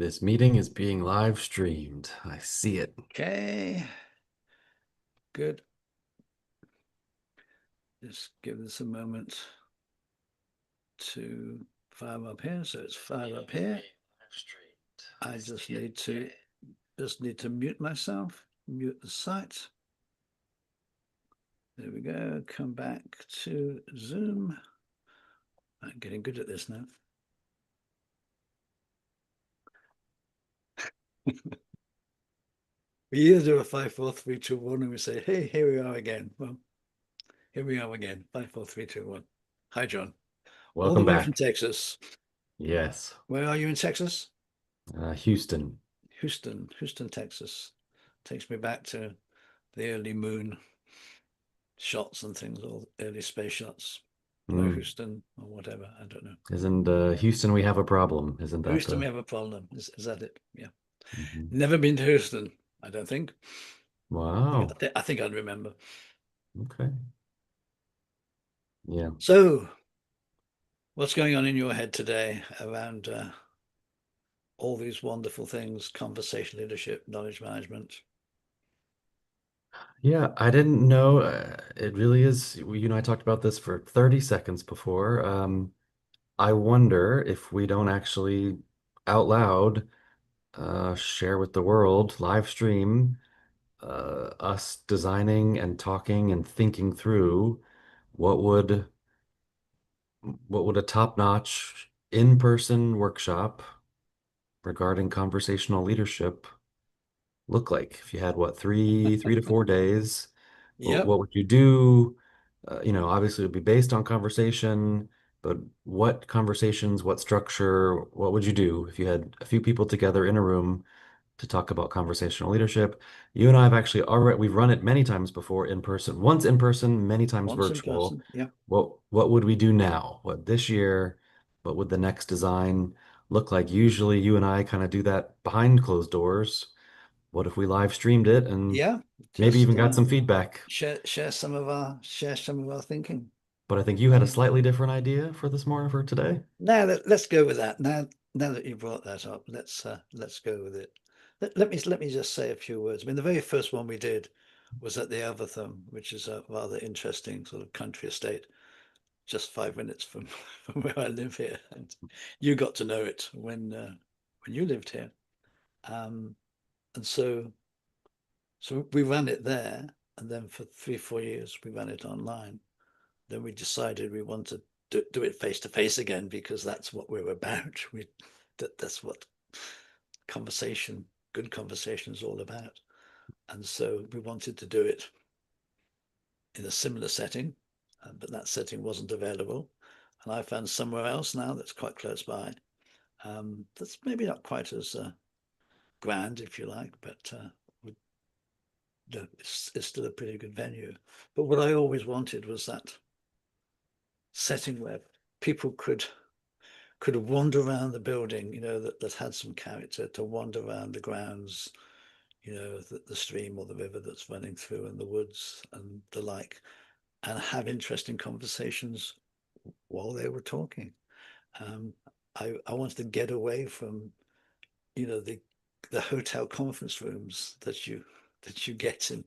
This meeting is being live streamed. I see it. Okay, good. Just give this a moment to fire up here. So it's fire up here. Live streamed. I just need to mute myself, mute the site. There we go. Come back to Zoom. I'm getting good at this now. We either do a 5, 4, 3, 2, 1, and we say, hey, here we are again. Well, here we are again. 5, 4, 3, 2, 1. Hi, John. All the Welcome way from back. Texas. Yes. Where are you in Texas? Houston. Houston, Texas. Takes me back to the early moon shots and things, all early space shots. Hello, Mm. Houston, or whatever. I don't know. Isn't Houston, we have a problem? Isn't that Houston, we the have a problem. Is that it? Yeah. Mhm. Never been to Houston, I don't think. Wow. I think I'd remember. Okay. Yeah. So, what's going on in your head today around all these wonderful things, conversation leadership, knowledge management? Yeah, I didn't know. It really is. You and I talked about this for 30 seconds before. I wonder if we don't actually out loud share with the world, live stream us designing and talking and thinking through what would what would a top-notch in-person workshop regarding conversational leadership look like if you had what three to 4 days. Yep. What would you do? Obviously it would be based on conversation, but what conversations, what structure, what would you do if you had a few people together in a room to talk about conversational leadership? You and I have actually already we've run it many times before in person, once in person, many times Once in virtual. person. Yep. What would we do now? What this year? What would the next design look like? Usually you and I kind of do that behind closed doors. What if we live streamed it and Yeah. maybe Just even got some feedback? share some of our thinking. But I think you had a Um, slightly different idea for this morning for today. let's go with that. Now that you brought that up, let's go with it. Let me just say a few words. I mean, the very first one we did was at the Evertham, which is a rather interesting sort of country estate, just 5 minutes from from where I live here. And you got to know it when you lived here. Um, and so we ran it there, and then for 3, 4 years we ran it online. Then we decided we wanted to do it face to face again because that's what we're about. That's what conversation, good conversation is all about. And so we wanted to do it in a similar setting, but that setting wasn't available. And I found somewhere else now that's quite close by. That's maybe not quite as grand, if you like, but it's still a pretty good venue. But what I always wanted was that setting where people could wander around the building, that had some character, to wander around the grounds, the stream or the river that's running through, and the woods and the like, and have interesting conversations while they were talking. Um, I wanted to get away from, the hotel conference rooms that you get in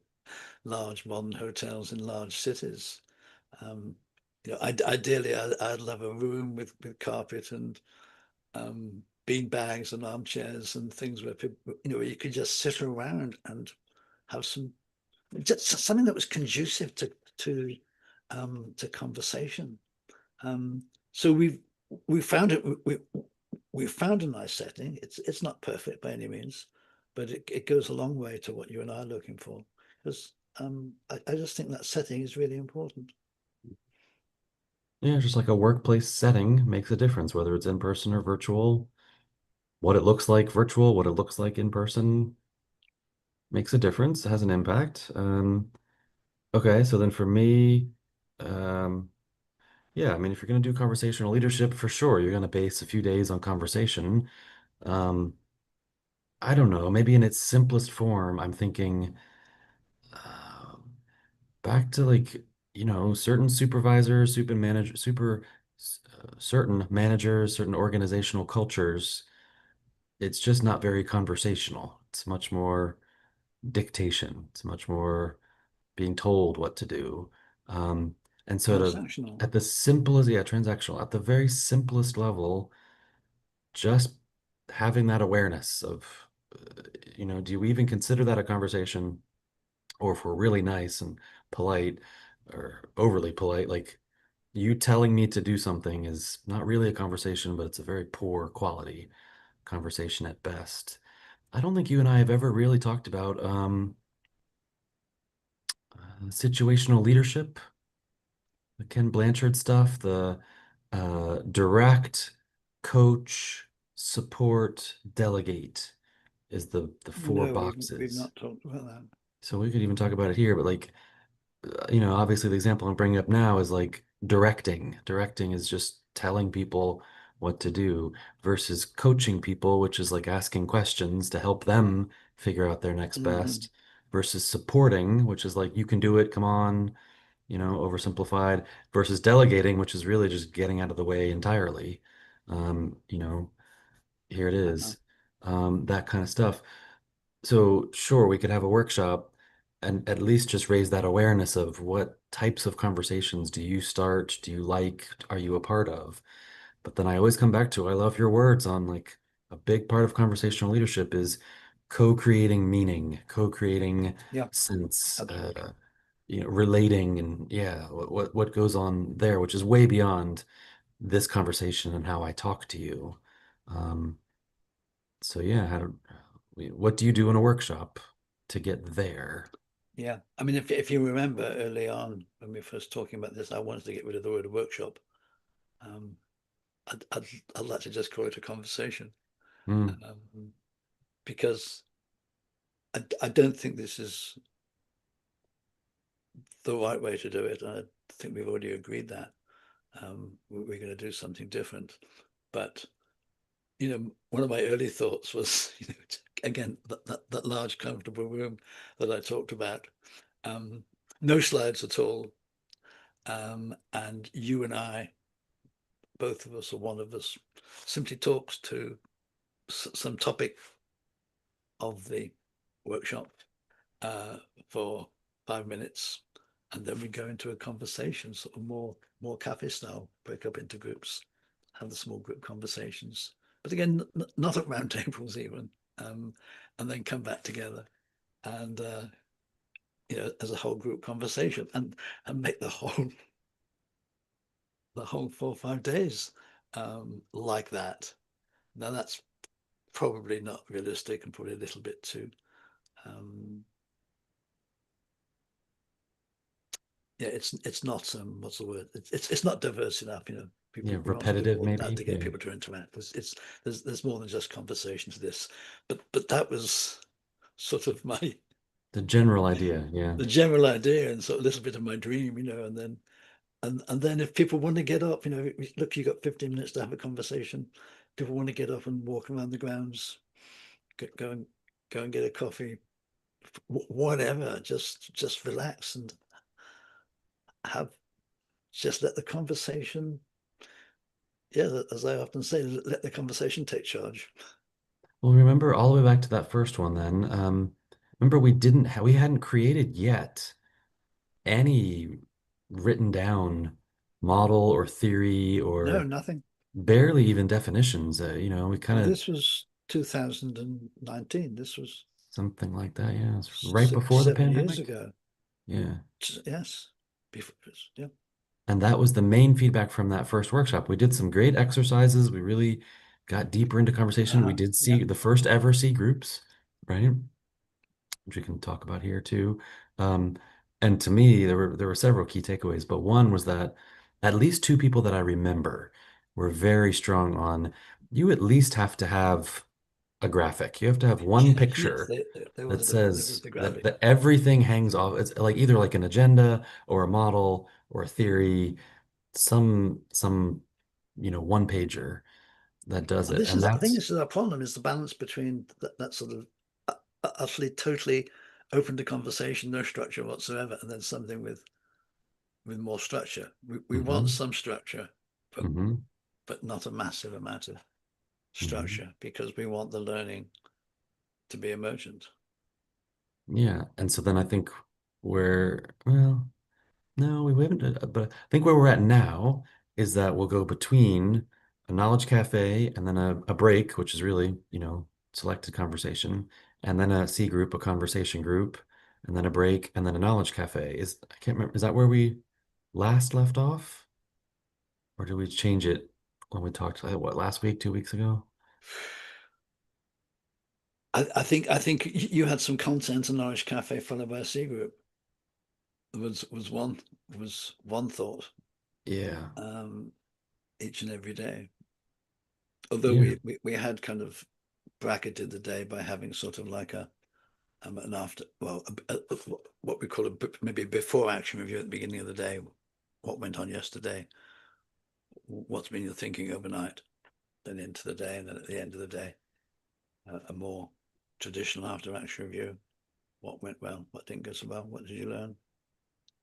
large modern hotels in large cities. Um, ideally, I'd love a room with carpet and bean bags and armchairs and things where people, where you could just sit around and have just something that was conducive to conversation. Um, so we found it. We found a nice setting. It's not perfect by any means, but it goes a long way to what you and I are looking for. Because I just think that setting is really important. Yeah, just like a workplace setting makes a difference, whether it's in person or virtual. What it looks like virtual, what it looks like in person makes a difference, has an impact. Okay, so then for me, um, yeah, I mean, if you're going to do conversational leadership, for sure, you're going to base a few days on conversation. Um, I don't know, maybe in its simplest form, I'm thinking back to like, certain supervisors, certain managers, certain organizational cultures. it's just not very conversational. It's much more dictation. It's much more being told what to do. Um, and so Transactional. at the simplest, yeah, transactional, at the very simplest level, just having that awareness of, do you even consider that a conversation? Or if we're really nice and polite or overly polite, like you telling me to do something is not really a conversation, but it's a very poor quality conversation at best. I don't think you and I have ever really talked about situational leadership, the Ken Blanchard stuff, the direct, coach, support, delegate is the four No, we've boxes. not talked about that. So we could even talk about it here, but like obviously the example I'm bringing up now is like directing. Directing is just telling people what to do versus coaching people, which is like asking questions to help them figure out their next Hmm. best, versus supporting, which is like, you can do it, come on, oversimplified, versus delegating, which is really just getting out of the way entirely. Um, you know, Here it Uh-huh. is, that kind of stuff. So sure, we could have a workshop and at least just raise that awareness of what types of conversations do you start, do you like, are you a part of? But then I always come back to, I love your words on like a big part of conversational leadership is co-creating meaning, co-creating Yeah, sense, absolutely. relating and yeah, what goes on there, which is way beyond this conversation and how I talk to you. Um, so yeah, what do you do in a workshop to get there? Yeah. I mean, if you remember early on when we were first talking about this, I wanted to get rid of the word workshop. Um, I'd like to just call it a conversation, Mm, um, because I don't think this is the right way to do it. I think we've already agreed that we're going to do something different. But one of my early thoughts was, again, that large, comfortable room that I talked about. Um, no slides at all. And you and I, both of us or one of us, simply talks to some topic of the workshop uh, for 5 minutes, and then we go into a conversation, sort of more cafe style, break up into groups, have the small group conversations. But again, not at round tables even, um, and then come back together and as a whole group conversation, and make the whole 4 or 5 days like that. Now that's probably not realistic and probably a little bit too um, yeah, it's not what's the word? It's not diverse enough. yeah, We want to do repetitive more than that maybe. to get Yeah, people to interact. There's more than just conversation to this, but that was sort of my the general idea. Yeah. the general idea and sort of a little bit of my dream, and then if people want to get up, look, you got 15 minutes to have a conversation. People want to get up and walk around the grounds, go and get a coffee, whatever. Just relax and have just let the conversation, yeah, as I often say, let the conversation take charge. Well, remember all the way back to that first one then. Remember we hadn't created yet any written down model or theory No, or nothing. barely even definitions. We kind Well, of this was 2019. This was something like that. Yeah, it's right six, before the 7 years pandemic. ago. Yeah. Yes. Before, yeah. And that was the main feedback from that first workshop. We did some great exercises. We really got deeper into conversation. We did Yeah. see the first ever C groups, right? Which we can talk about here too. Um, and to me, there were several key takeaways, but one was that at least two people that I remember were very strong on you at least have to have a graphic. You have to have one Yes, picture there that was says the that, graphic. that everything hangs off. It's like either like an agenda or a model or a theory, some one pager that does And it. this And is, I think that's this is our problem, is the balance between that sort of utterly, totally open to conversation, no structure whatsoever, and then something with more structure. We want hmm some structure, but hmm but not a massive amount of. Hmm. structure because we want the learning to be emergent. Yeah. And so then I think well, no, we haven't, but I think where we're at now is that we'll go between a knowledge cafe and then a break, which is really, selected conversation, and then a C group, a conversation group, and then a break, and then a knowledge cafe. I can't remember, is that where we last left off? Or did we change it when we talked, what, last week, 2 weeks ago? I think you had some content in Norwich Cafe followed by a C group. Was one thought Yeah. um, each and every day. Although Yeah. we had kind of bracketed the day by having sort of like an after, well, what we call maybe before action review at the beginning of the day. What went on yesterday? What's been your thinking overnight? Then into the day, and then at the end of the day, a more traditional after action review. What went well? What didn't go so well? What did you learn?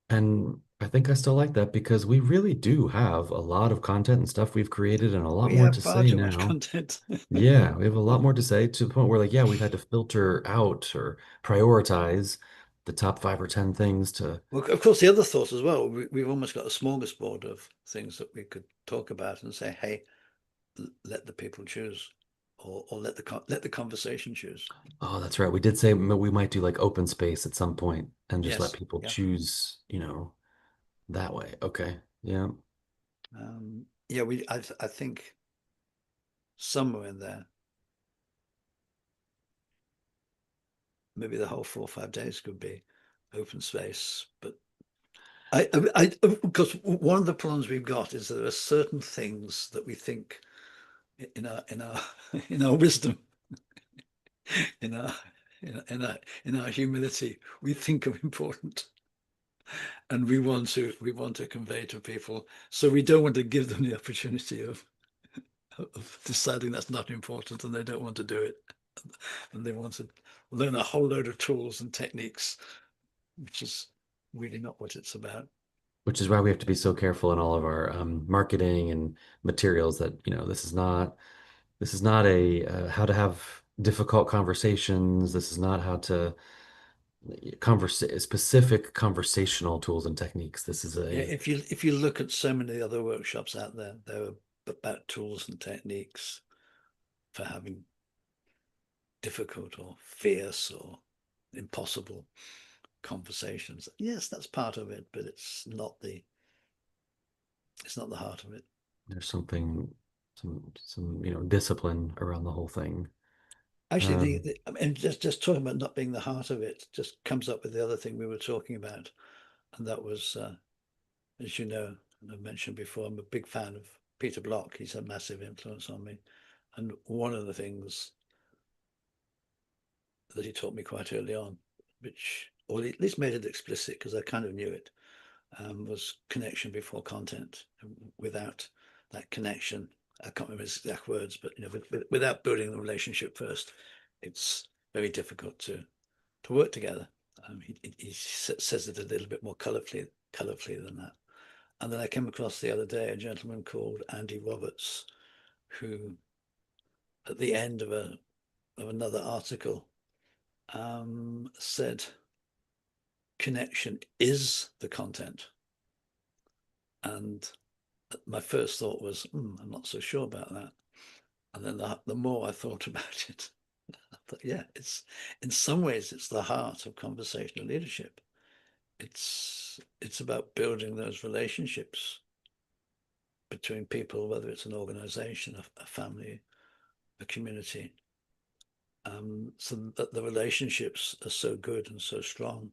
And I think I still like that because we really do have a lot of content and stuff we've created and a lot We more have to far say too much now. content. Yeah, we have a lot more to say to the point where, like, yeah, we've had to filter out or prioritize the top 5 or 10 things to, Well, of course, the other thought as well, we've almost got a smorgasbord of things that we could talk about and say, hey, let the people choose, or let the conversation choose. oh, that's right. We did say we might do like open space at some point and just let Yes, people yeah, choose, that way. Okay. Yeah. yeah. I think somewhere in there, maybe the whole 4 or 5 days could be open space. But because one of the problems we've got is that there are certain things that we think in our in our wisdom, in our in our humility, we think are important, and we want to convey to people. So we don't want to give them the opportunity of deciding that's not important, and they don't want to do it, and they want to learn a whole load of tools and techniques, which is really not what it's about. Which is why we have to be so careful in all of our marketing and materials that, this is not a how to have difficult conversations. This is not how to specific conversational tools and techniques. This is Yeah, a if you look at so many other workshops out there, they're about tools and techniques for having difficult or fierce or impossible conversations. Yes, that's part of it, but it's not the heart of it. there's some discipline around the whole thing. Actually, Um, I mean, just talking about not being the heart of it just comes up with the other thing we were talking about, and that was, as you know, and I've mentioned before, I'm a big fan of Peter Block. He's a massive influence on me, and one of the things that he taught me quite early on, which, or at least made it explicit because I kind of knew it, was connection before content. Without that connection, I can't remember his exact words, but without building the relationship first, it's very difficult to work together. He says it a little bit more colorfully than that. And then I came across the other day a gentleman called Andy Roberts, who, at the end of another article, said connection is the content. And my first thought was, I'm not so sure about that. And then the more I thought about it, I thought, yeah, in some ways it's the heart of conversational leadership. It's about building those relationships between people, whether it's an organization, a family, a community, so that the relationships are so good and so strong,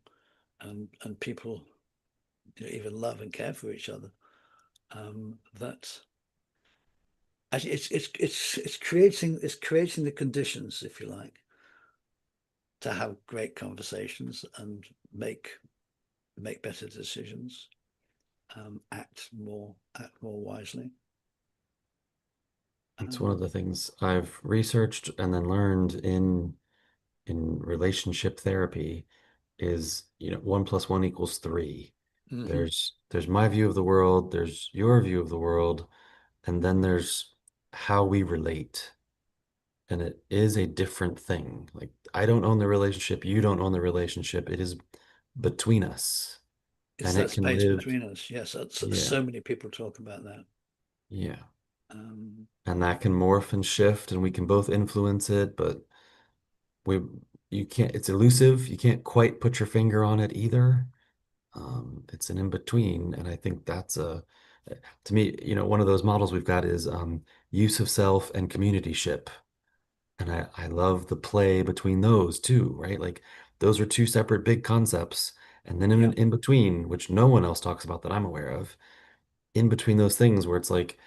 and people even love and care for each other. That actually it's creating the conditions, if you like, to have great conversations and make better decisions, act more wisely. it's one of Um, the things I've researched and then learned in relationship therapy is, 1 + 1 = 3. mhm. There's my view of the world, there's your view of the world, and then there's how we relate. and it is a different thing. Like I don't own the relationship, you don't own the relationship. It is between us, It's and that it can space live. between us. Yes, Yeah, so many people talk about that. yeah. Um, And that can morph and shift, and we can both influence it, but we you can't. It's elusive. You can't quite put your finger on it either. It's an in between, and I think that's a to me, one of those models we've got is use of self and community ship. And I love the play between those two, right? Like those are two separate big concepts. And then yeah, in between, which no one else talks about that I'm aware of, in between those things where it's like,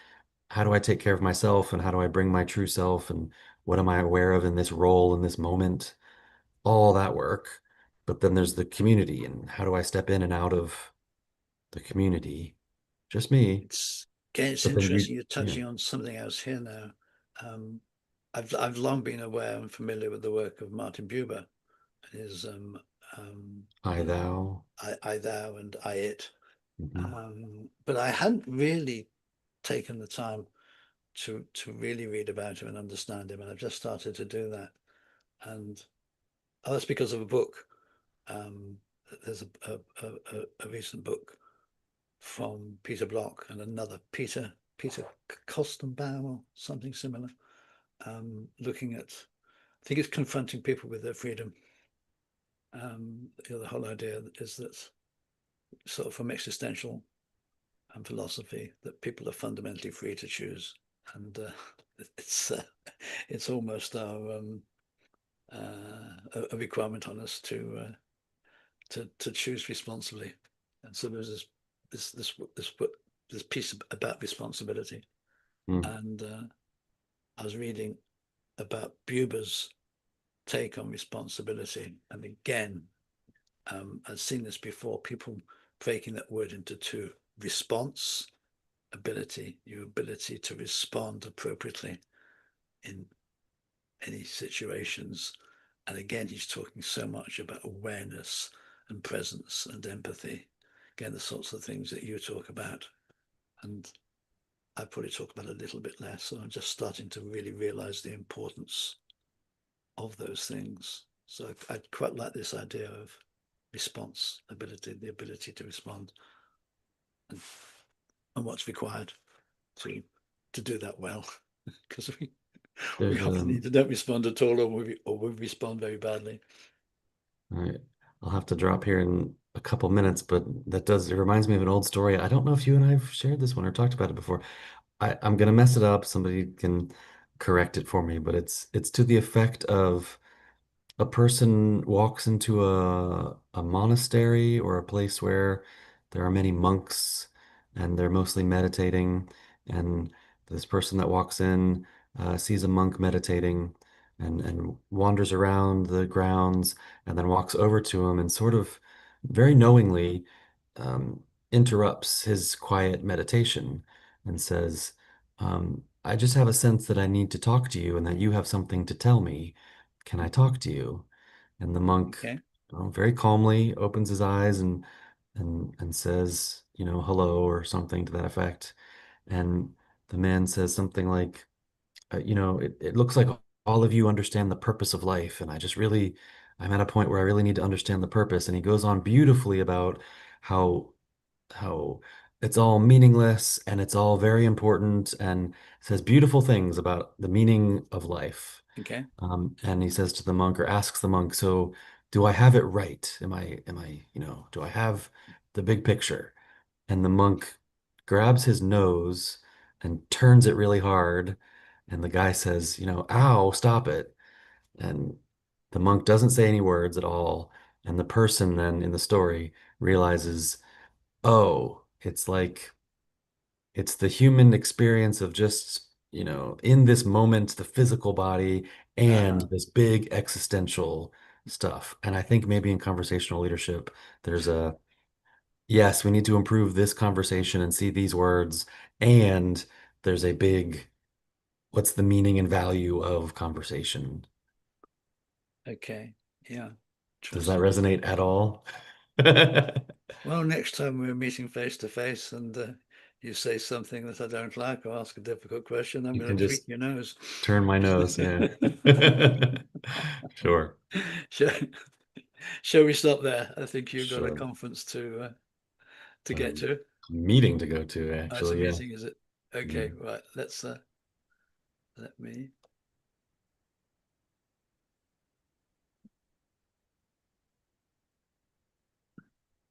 how do I take care of myself and how do I bring my true self and what am I aware of in this role in this moment? All that work. But then there's the community and how do I step in and out of the community? Just me. it's again, it's But then interesting. you, You're yeah, touching on something else here now. Um, I've long been aware and familiar with the work of Martin Buber and his I, thou. I thou and I it. Mhm. But I hadn't really taken the time to really read about him and understand him, and I've just started to do that. And that's because of a book. Um, there's a recent book from Peter Block and another Peter Kostenbaum or something similar, looking at, I think it's confronting people with their freedom. The whole idea is that sort of from existential and philosophy that people are fundamentally free to choose, and it's uh, it's almost a requirement on us to choose responsibly. And so there's this piece about responsibility, Mm. and I was reading about Buber's take on responsibility, and again, I've seen this before. People breaking that word into two: response ability, your ability to respond appropriately in any situations. And again, he's talking so much about awareness and presence and empathy. Again, the sorts of things that you talk about. And I probably talk about a little bit less. So I'm just starting to really realize the importance of those things. So I'd quite like this idea of response ability, the ability to respond, and, and what's required to to do that well. Because we There's often either don't respond at all, or we respond very badly. all right. I'll have to drop here in a couple minutes, but it reminds me of an old story. I don't know if you and I have shared this one or talked about it before. I'm gonna mess it up. Somebody can correct it for me, but it's to the effect of a person walks into a monastery or a place where there are many monks and they're mostly meditating, and this person that walks in sees a monk meditating and wanders around the grounds and then walks over to him and sort of very knowingly um, interrupts his quiet meditation and says, I just have a sense that I need to talk to you and that you have something to tell me. Can I talk to you? And the monk, Okay. very calmly opens his eyes and says, hello or something to that effect. And the man says something like, it looks like all of you understand the purpose of life, and I'm at a point where I really need to understand the purpose. And he goes on beautifully about how how it's all meaningless and it's all very important and says beautiful things about the meaning of life. Okay. And he says to the monk or asks the monk, so do I have it right? Do I have the big picture? And the monk grabs his nose and turns it really hard. And the guy says, ow, stop it. And the monk doesn't say any words at all. And the person then in the story realizes, oh, it's the human experience of just, in this moment, the physical body and Uh-huh. this big existential stuff. And I think maybe in conversational leadership, there's yes, we need to improve this conversation and see these words. And there's a big, what's the meaning and value of conversation? Okay. Yeah. Does that Interesting. resonate at all? Well, next time we're meeting face to face, and you say something that I don't like or ask a difficult question, I'm You going can to tweak just your nose. turn my nose. Yeah. Sure. shall, shall we stop there? I think you've got a Sure. conference to get Um, to. Meeting to go to, Oh, it's a actually. Yeah. meeting, is it? Okay, Mhm. right. Let me